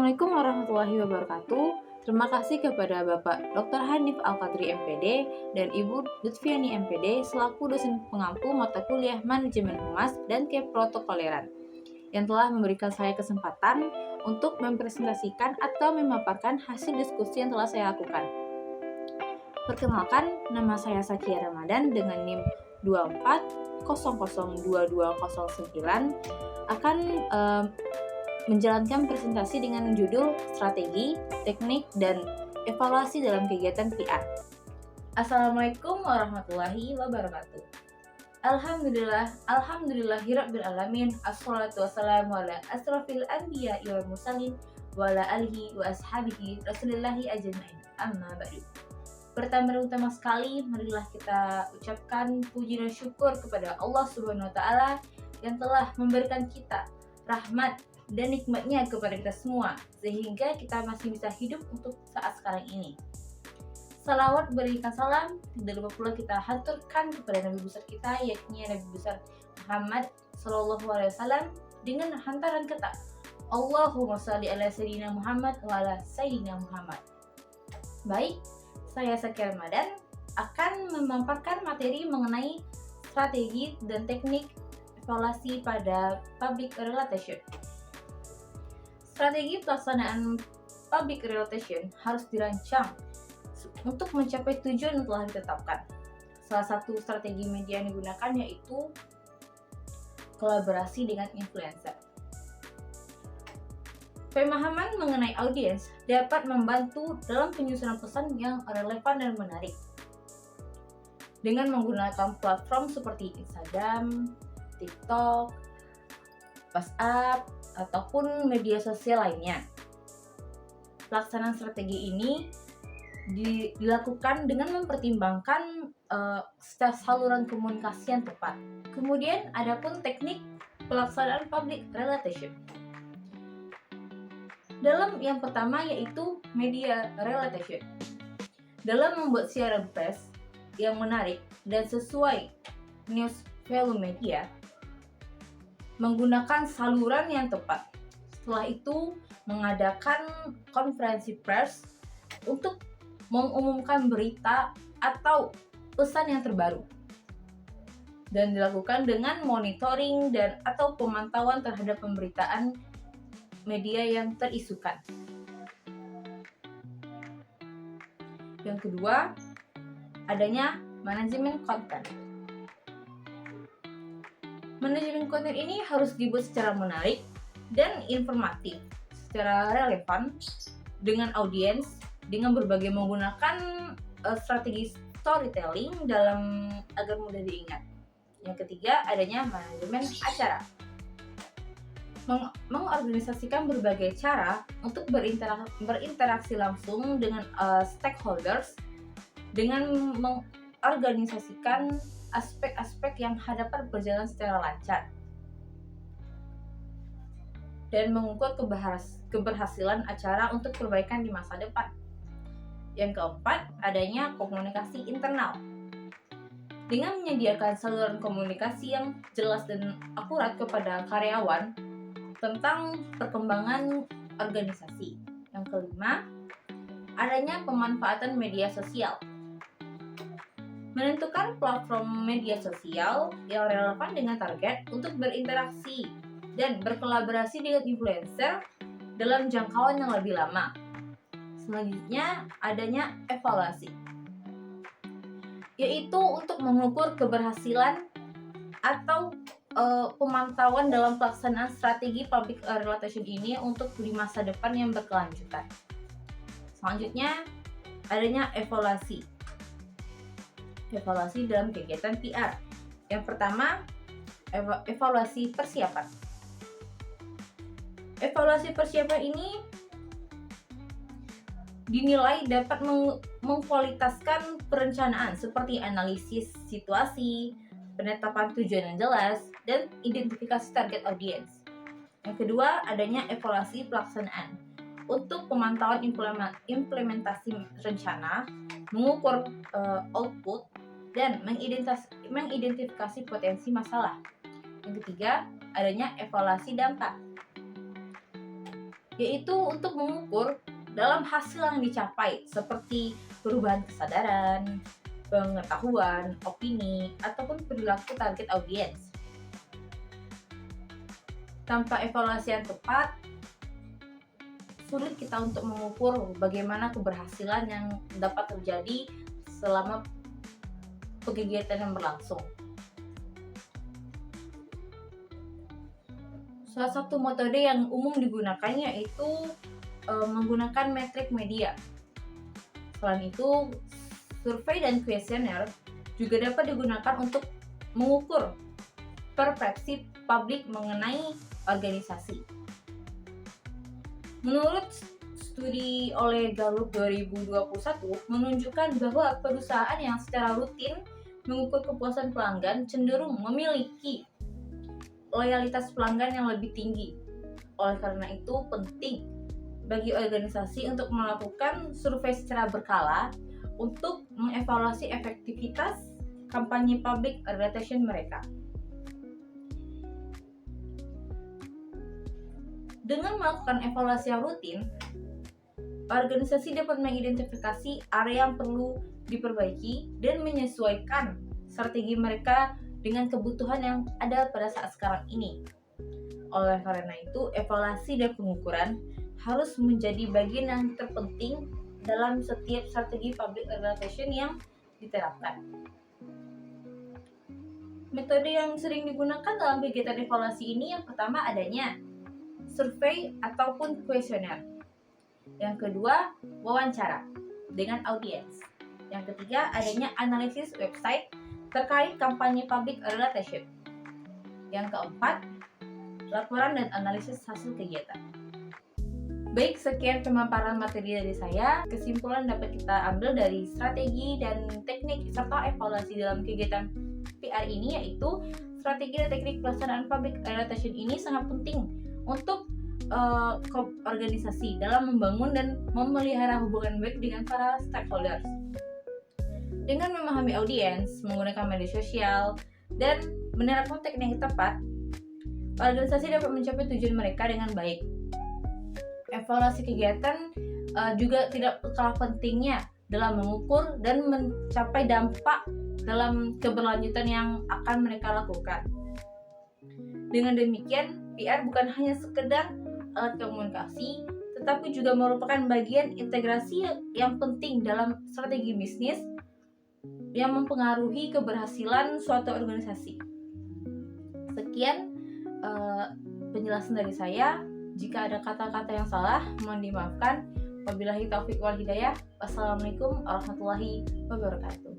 Assalamualaikum warahmatullahi wabarakatuh. Terima kasih kepada Bapak Dr. Hanif Al-Qadri MPD dan Ibu Lutfiani MPD selaku dosen pengampu mata kuliah Manajemen Humas dan Keprotokoleran yang telah memberikan saya kesempatan untuk mempresentasikan atau memaparkan hasil diskusi yang telah saya lakukan. Perkenalkan, nama saya Sakia Ramadan dengan NIM 24002209 akan menjalankan presentasi dengan judul Strategi, Teknik, dan Evaluasi dalam Kegiatan PR. Assalamualaikum warahmatullahi wabarakatuh. Alhamdulillahirabbil alamin. Assalatu wassalamu ala asrofil anbiya wal mursalin wa ala alihi wa ashabihi rasulillahi ajmain. Amma ba'du. Pertama sekali, marilah kita ucapkan puji dan syukur kepada Allah Subhanahu wa taala yang telah memberikan kita rahmat dan nikmatnya kepada kita semua, sehingga kita masih bisa hidup untuk saat sekarang ini. Salawat berikan salam, tidak lupa pula kita haturkan kepada Nabi besar kita, yakni Nabi besar Muhammad Sallallahu Alaihi Wasallam dengan hantaran kata Allahumma sholli ala Sayyidina Muhammad wa ala Sayyidina Muhammad. Baik, saya Sakia Ramadan akan memaparkan materi mengenai strategi dan teknik evaluasi pada public relation. Strategi pelaksanaan public relation harus dirancang untuk mencapai tujuan yang telah ditetapkan. Salah satu strategi media yang digunakan yaitu kolaborasi dengan influencer. Pemahaman mengenai audiens dapat membantu dalam penyusunan pesan yang relevan dan menarik. Dengan menggunakan platform seperti Instagram, TikTok, WhatsApp, ataupun media sosial lainnya. Pelaksanaan strategi ini dilakukan dengan mempertimbangkan saluran komunikasi yang tepat. Kemudian adapun teknik pelaksanaan public relation. Dalam yang pertama yaitu media relation. Dalam membuat siaran pers yang menarik dan sesuai news value media, menggunakan saluran yang tepat. Setelah itu, mengadakan konferensi pers untuk mengumumkan berita atau pesan yang terbaru. Dan dilakukan dengan monitoring dan atau pemantauan terhadap pemberitaan media yang terisukan. Yang kedua, adanya manajemen konten. Manajemen konten ini harus dibuat secara menarik dan informatif, secara relevan dengan audiens, dengan berbagai menggunakan strategi storytelling agar mudah diingat. Yang ketiga, adanya manajemen acara. Mengorganisasikan berbagai cara untuk berinteraksi langsung dengan stakeholders dengan mengorganisasikan aspek-aspek yang dapat berjalan secara lancar dan mengukur keberhasilan acara untuk perbaikan di masa depan. Yang keempat, adanya komunikasi internal. Dengan menyediakan saluran komunikasi yang jelas dan akurat kepada karyawan tentang perkembangan organisasi. Yang kelima, adanya pemanfaatan media sosial. Menentukan platform media sosial yang relevan dengan target untuk berinteraksi dan berkolaborasi dengan influencer dalam jangkauan yang lebih lama. Selanjutnya, adanya evaluasi, yaitu untuk mengukur keberhasilan atau pemantauan dalam pelaksanaan strategi public relation ini untuk di masa depan yang berkelanjutan. Selanjutnya, adanya evaluasi dalam kegiatan PR. Yang pertama, evaluasi persiapan. Evaluasi persiapan ini dinilai dapat mengkualitaskan perencanaan seperti analisis situasi, penetapan tujuan yang jelas, dan identifikasi target audiens. Yang kedua, adanya evaluasi pelaksanaan. Untuk pemantauan implementasi rencana, mengukur output, dan mengidentifikasi potensi masalah. Yang ketiga, adanya evaluasi dampak, yaitu untuk mengukur dalam hasil yang dicapai seperti perubahan kesadaran, pengetahuan, opini, ataupun perilaku target audiens. Tanpa evaluasi yang tepat, sulit kita untuk mengukur bagaimana keberhasilan yang dapat terjadi selama kegiatan yang berlangsung. Salah satu metode yang umum digunakan yaitu menggunakan metrik media. Selain itu, survei dan kuesioner juga dapat digunakan untuk mengukur persepsi publik mengenai organisasi. Menurut studi oleh Gallup 2021 menunjukkan bahwa perusahaan yang secara rutin mengukur kepuasan pelanggan cenderung memiliki loyalitas pelanggan yang lebih tinggi. Oleh karena itu penting bagi organisasi untuk melakukan survei secara berkala untuk mengevaluasi efektivitas kampanye public relations mereka. Dengan melakukan evaluasi yang rutin, organisasi dapat mengidentifikasi area yang perlu diperbaiki dan menyesuaikan strategi mereka dengan kebutuhan yang ada pada saat sekarang ini. Oleh karena itu, evaluasi dan pengukuran harus menjadi bagian yang terpenting dalam setiap strategi public relations yang diterapkan. Metode yang sering digunakan dalam kegiatan evaluasi ini yang pertama adanya survei ataupun kuesioner. Yang kedua, wawancara dengan audiens. Yang ketiga, adanya analisis website terkait kampanye public relations. Yang keempat, laporan dan analisis hasil kegiatan. Baik, sekian pemaparan materi dari saya. Kesimpulan dapat kita ambil dari strategi dan teknik serta evaluasi dalam kegiatan PR ini, yaitu strategi dan teknik pelaksanaan public relations ini sangat penting untuk organisasi dalam membangun dan memelihara hubungan baik dengan para stakeholders. Dengan memahami audiens, menggunakan media sosial, dan menerapkan teknik yang tepat, organisasi dapat mencapai tujuan mereka dengan baik. Evaluasi kegiatan juga tidak kalah pentingnya dalam mengukur dan mencapai dampak dalam keberlanjutan yang akan mereka lakukan. Dengan demikian, PR bukan hanya sekedar alat komunikasi, tetapi juga merupakan bagian integrasi yang penting dalam strategi bisnis yang mempengaruhi keberhasilan suatu organisasi. Sekian penjelasan dari saya. Jika ada kata-kata yang salah, mohon dimaafkan. Wabillahi taufiq wal hidayah. Wassalamualaikum warahmatullahi wabarakatuh.